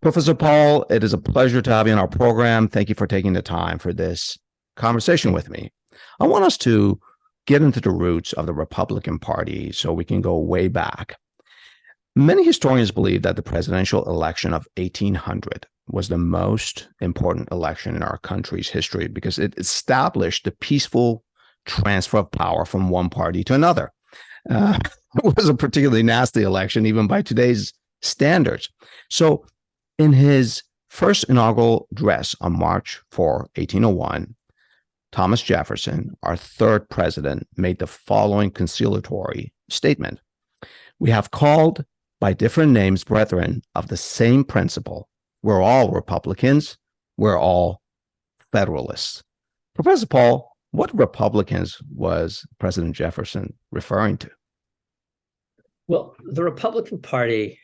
Professor Paul, it is a pleasure to have you on our program. Thank you for taking the time for this conversation with me. I want us to get into the roots of the Republican Party so we can go way back. Many historians believe that the presidential election of 1800 was the most important election in our country's history because it established the peaceful transfer of power from one party to another. It was a particularly nasty election, even by today's standards. So in his first inaugural address on March 4, 1801, Thomas Jefferson, our third president, made the following conciliatory statement. We have called by different names brethren of the same principle. We're all Republicans. We're all Federalists. Professor Paul, what Republicans was President Jefferson referring to? Well, the Republican Party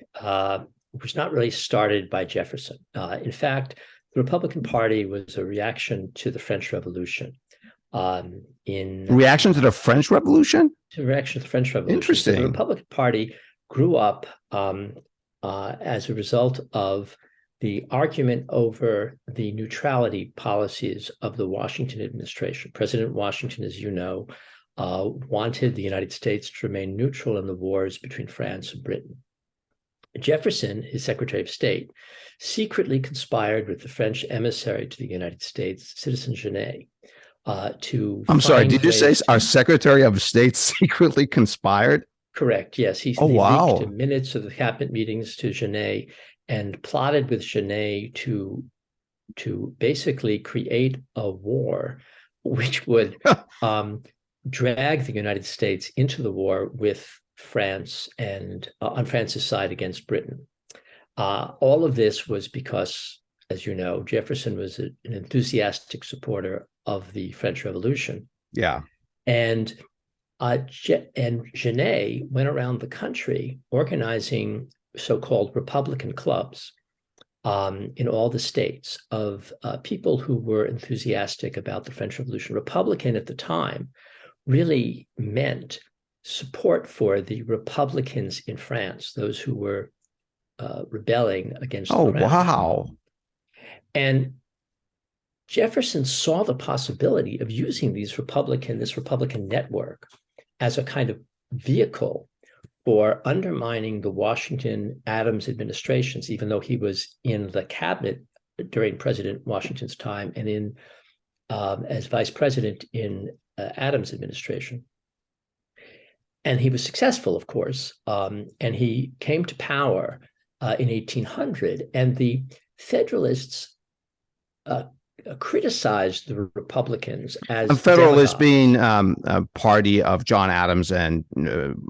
was not really started by Jefferson. In fact, the Republican Party was a reaction to the French Revolution. Reaction to the French Revolution? To reaction to the French Revolution. Interesting. So the Republican Party grew up as a result of the argument over the neutrality policies of the Washington administration. President Washington, as you know, wanted the United States to remain neutral in the wars between France and Britain. Jefferson, his Secretary of State, secretly conspired with the French emissary to the United States, Citizen Genet, to. I'm sorry, did you say our Secretary of State secretly conspired? Correct, yes. He leaked minutes of the cabinet meetings to Genet and plotted with Genet to basically create a war which would drag the United States into the war with France and on France's side against Britain. All of this was because, as you know, Jefferson was an enthusiastic supporter of the French Revolution. Yeah. And Genet went around the country organizing so-called Republican clubs in all the states of people who were enthusiastic about the French Revolution. Republican at the time really meant support for the Republicans in France, those who were rebelling against the Crown. Wow. And Jefferson saw the possibility of using this Republican network as a kind of vehicle for undermining the Washington-Adams administrations, even though he was in the cabinet during President Washington's time and as vice president in Adams' administration. And he was successful, of course, and he came to power in 1800. And the Federalists criticized the Republicans as the Federalists being a party of John Adams and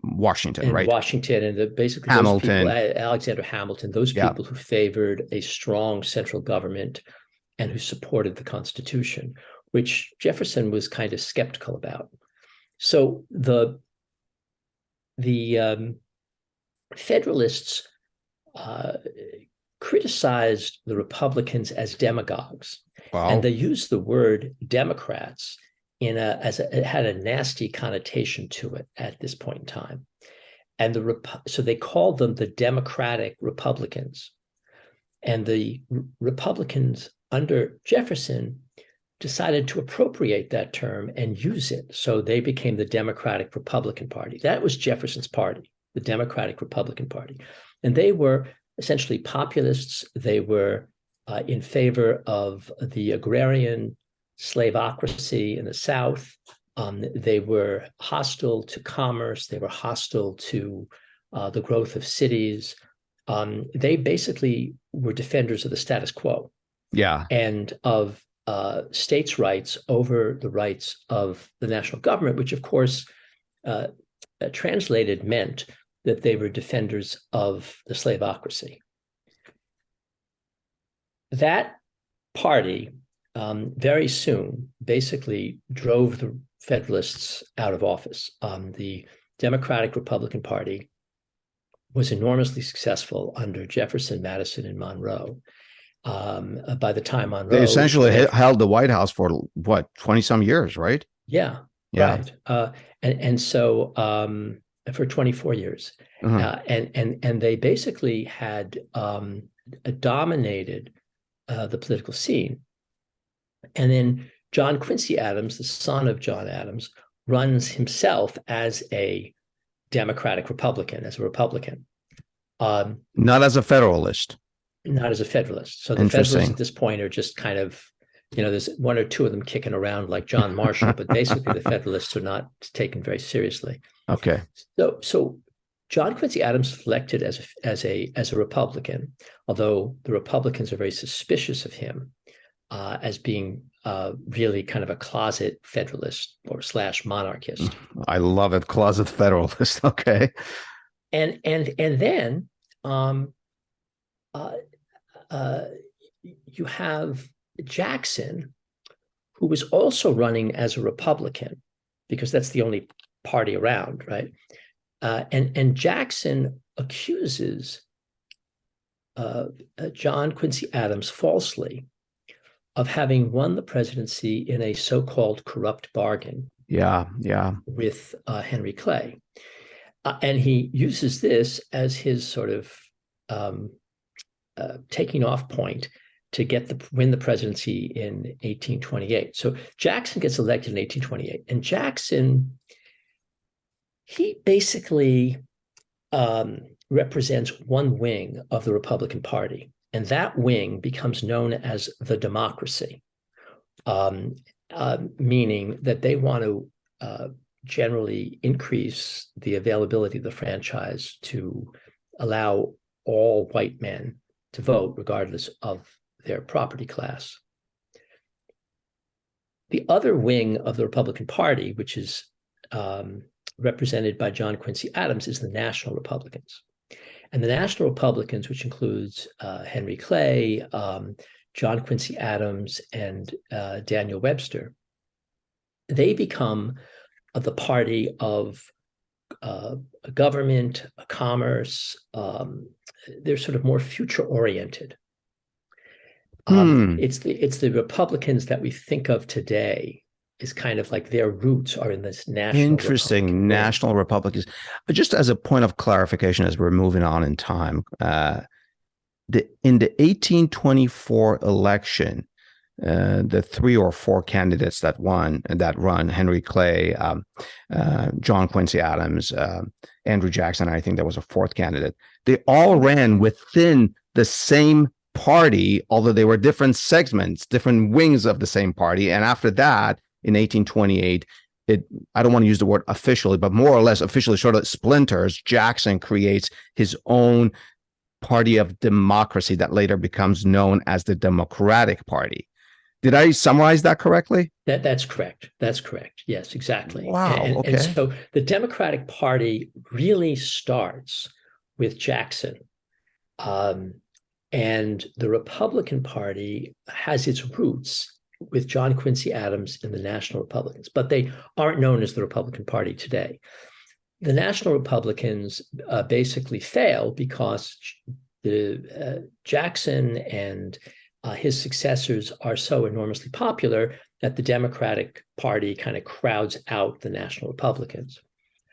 Washington, and right? Washington and basically Hamilton, those people, Alexander Hamilton, those people who favored a strong central government and who supported the Constitution, which Jefferson was kind of skeptical about. So the Federalists criticized the Republicans as demagogues. Wow. And they used the word Democrats it had a nasty connotation to it at this point in time. And so they called them the Democratic Republicans. And the Republicans under Jefferson decided to appropriate that term and use it. So they became the Democratic Republican Party. That was Jefferson's party, the Democratic Republican Party. And they were essentially populists. They were in favor of the agrarian slaveocracy in the South. They were hostile to commerce. They were hostile to the growth of cities. They basically were defenders of the status quo. Yeah. And of states' rights over the rights of the national government, which of course translated meant that they were defenders of the slaveocracy. That party very soon basically drove the Federalists out of office. The Democratic Republican Party was enormously successful under Jefferson, Madison, and Monroe. By the time Monroe... They essentially held the White House for, what, 20-some years, right? Yeah. Right. And so for 24 years. Mm-hmm. And they basically had dominated the political scene. And then John Quincy Adams, the son of John Adams, runs himself as a Democratic Republican, as a Republican. Not as a Federalist. Not as a Federalist. So the Federalists at this point are just kind of, there's one or two of them kicking around like John Marshall, but basically the Federalists are not taken very seriously. Okay. So John Quincy Adams was elected as a Republican, although the Republicans are very suspicious of him as being really kind of a closet Federalist or / monarchist. I love it, closet Federalist. Okay. And then you have Jackson, who was also running as a Republican, because that's the only party around, right? And Jackson accuses John Quincy Adams falsely of having won the presidency in a so-called corrupt bargain. Yeah. With Henry Clay. And he uses this as his sort of taking off point to win the presidency in 1828. So Jackson gets elected in 1828, and Jackson, he basically represents one wing of the Republican Party, and that wing becomes known as the Democracy, meaning that they want to generally increase the availability of the franchise to allow all white men to vote, regardless of their property class. The other wing of the Republican Party, which is represented by John Quincy Adams, is the National Republicans. And the National Republicans, which includes Henry Clay, John Quincy Adams, and Daniel Webster, they become the party of government, commerce. They're sort of more future-oriented. It's the Republicans that we think of today is kind of like their roots are in this national. Interesting. National Republicans. Just as a point of clarification, as we're moving on in time, in the 1824 election, the 3 or 4 candidates that run, Henry Clay, John Quincy Adams, Andrew Jackson, I think there was a 4th candidate. They all ran within the same party, although they were different segments, different wings of the same party. And after that, in 1828, I don't want to use the word officially, but more or less officially sort of splinters. Jackson creates his own party of democracy that later becomes known as the Democratic Party. Did I summarize that correctly? That's correct. That's correct. Yes, exactly. Wow. Okay. And so the Democratic Party really starts with Jackson. And the Republican Party has its roots with John Quincy Adams and the National Republicans, but they aren't known as the Republican Party today. The National Republicans basically fail because Jackson and his successors are so enormously popular that the Democratic Party kind of crowds out the National Republicans.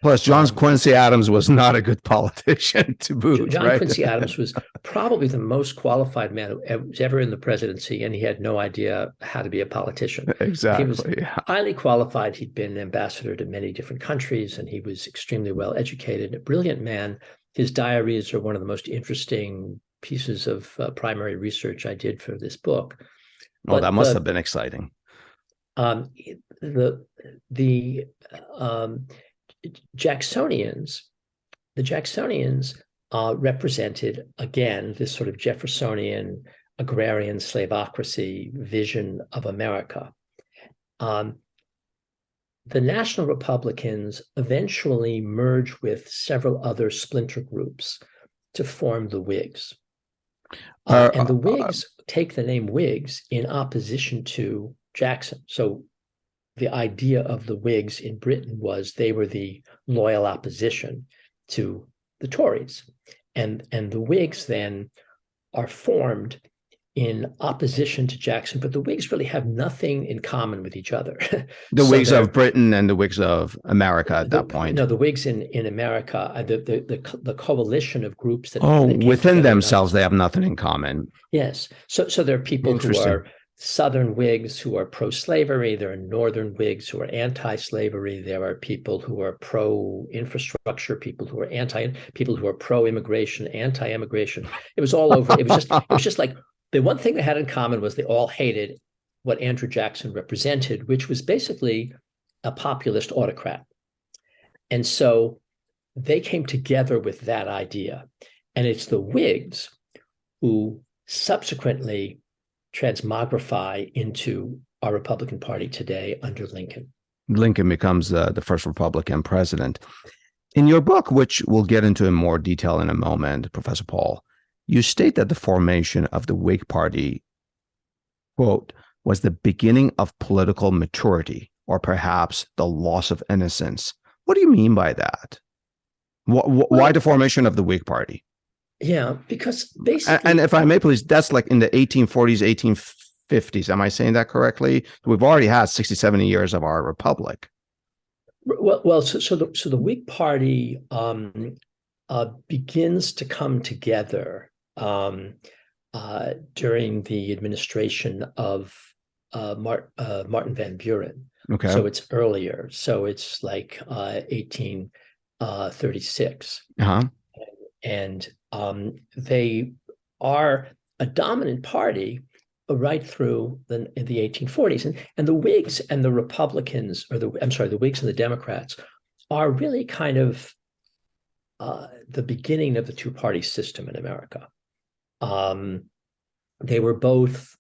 Plus, John Quincy Adams was not a good politician to boot. John right? Quincy Adams was probably the most qualified man who was ever in the presidency, and he had no idea how to be a politician. Exactly. He was highly qualified. He'd been an ambassador to many different countries, and he was extremely well educated, a brilliant man. His diaries are one of the most interesting pieces of primary research I did for this book. Well, that must have been exciting. The Jacksonians represented, again, this sort of Jeffersonian agrarian slavocracy vision of America. The National Republicans eventually merge with several other splinter groups to form the Whigs. And the Whigs take the name Whigs in opposition to Jackson. So the idea of the Whigs in Britain was they were the loyal opposition to the Tories. And the Whigs then are formed in opposition to Jackson, but the Whigs really have nothing in common with each other. The Whigs of Britain and the Whigs of America at that point. No, the Whigs in America, the coalition of groups that within themselves, they have nothing in common. Yes. So there are people who are Southern Whigs who are pro-slavery. There are Northern Whigs who are anti-slavery. There are people who are pro-infrastructure, people who are pro-immigration, anti-immigration. It was all over. It was just like the one thing they had in common was they all hated what Andrew Jackson represented, which was basically a populist autocrat. And so they came together with that idea. And it's the Whigs who subsequently transmogrify into our Republican Party today under Lincoln. Lincoln becomes the first Republican president. In your book, which we'll get into in more detail in a moment, Professor Paul, you state that the formation of the Whig Party, quote, was the beginning of political maturity, or perhaps the loss of innocence. What do you mean by that? Why the formation of the Whig Party? Yeah, because basically... And if I may, please, that's like in the 1840s, 1850s. Am I saying that correctly? We've already had 60, 70 years of our republic. Well, so the Whig Party begins to come together during the administration of Martin Van Buren. Okay. So it's earlier. So it's like 1836. Uh-huh. And they are a dominant party right through in the 1840s. And the Whigs and the Republicans, the Whigs and the Democrats are really kind of the beginning of the two-party system in America. They were both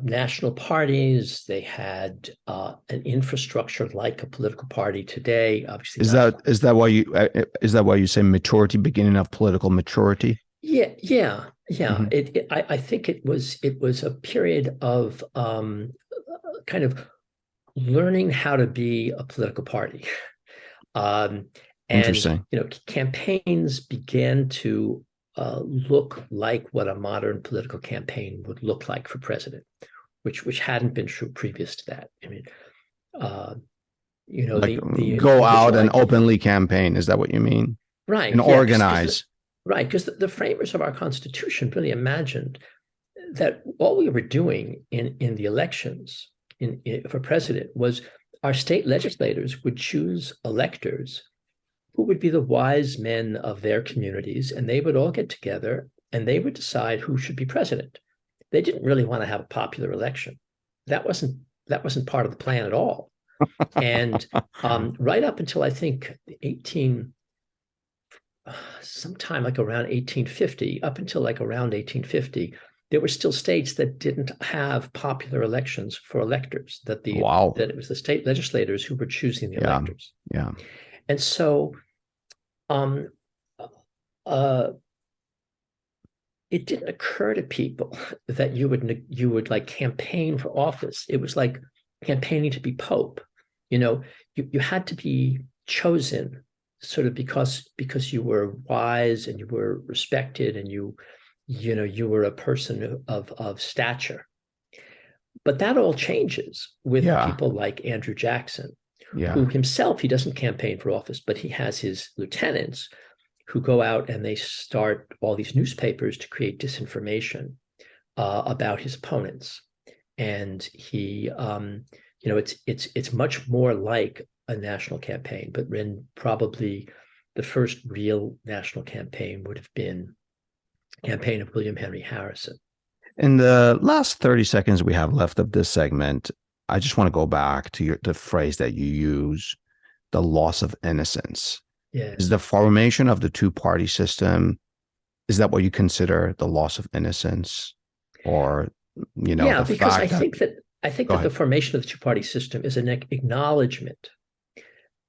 national parties. They had an infrastructure like a political party today. Obviously, is that why you say maturity, beginning of political maturity? Yeah. Mm-hmm. I think it was a period of kind of learning how to be a political party. Interesting. Campaigns began to look like what a modern political campaign would look like for president, which hadn't been true previous to that. I mean, go out and openly campaign. Is that what you mean? Right. And organize. Right, because the framers of our Constitution really imagined that all we were doing in the elections for president was our state legislators would choose electors who would be the wise men of their communities, and they would all get together and they would decide who should be president. They didn't really want to have a popular election. That wasn't part of the plan at all. And right up until I think sometime like around 1850, up until like around 1850, there were still states that didn't have popular elections for electors, that it was the state legislators who were choosing the electors. Yeah. And so it didn't occur to people that you would like campaign for office. It was like campaigning to be Pope. You had to be chosen sort of because you were wise and you were respected and you were a person of stature. But that all changes with people like Andrew Jackson, who himself, he doesn't campaign for office, but he has his lieutenants who go out and they start all these newspapers to create disinformation about his opponents. And he, it's much more like a national campaign, but when probably the first real national campaign would have been the campaign of William Henry Harrison. In the last 30 seconds we have left of this segment, I just want to go back to the phrase that you use, the loss of innocence. Yes. Is the formation of the two-party system, is that what you consider the loss of innocence? Or, because I think that the formation of the two-party system is an acknowledgement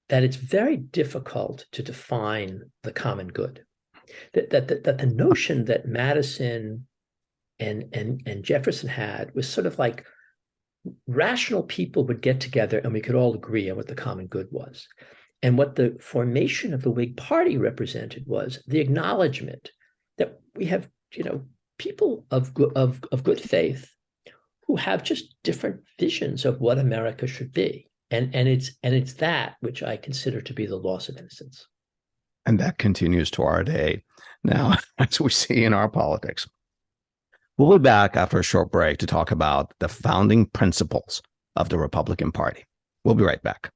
that it's very difficult to define the common good. That the notion that Madison and Jefferson had was sort of like rational people would get together and we could all agree on what the common good was. And what the formation of the Whig Party represented was the acknowledgement that we have, people of good faith who have just different visions of what America should be. And it's that which I consider to be the loss of innocence. And that continues to our day. Now, as we see in our politics, we'll be back after a short break to talk about the founding principles of the Republican Party. We'll be right back.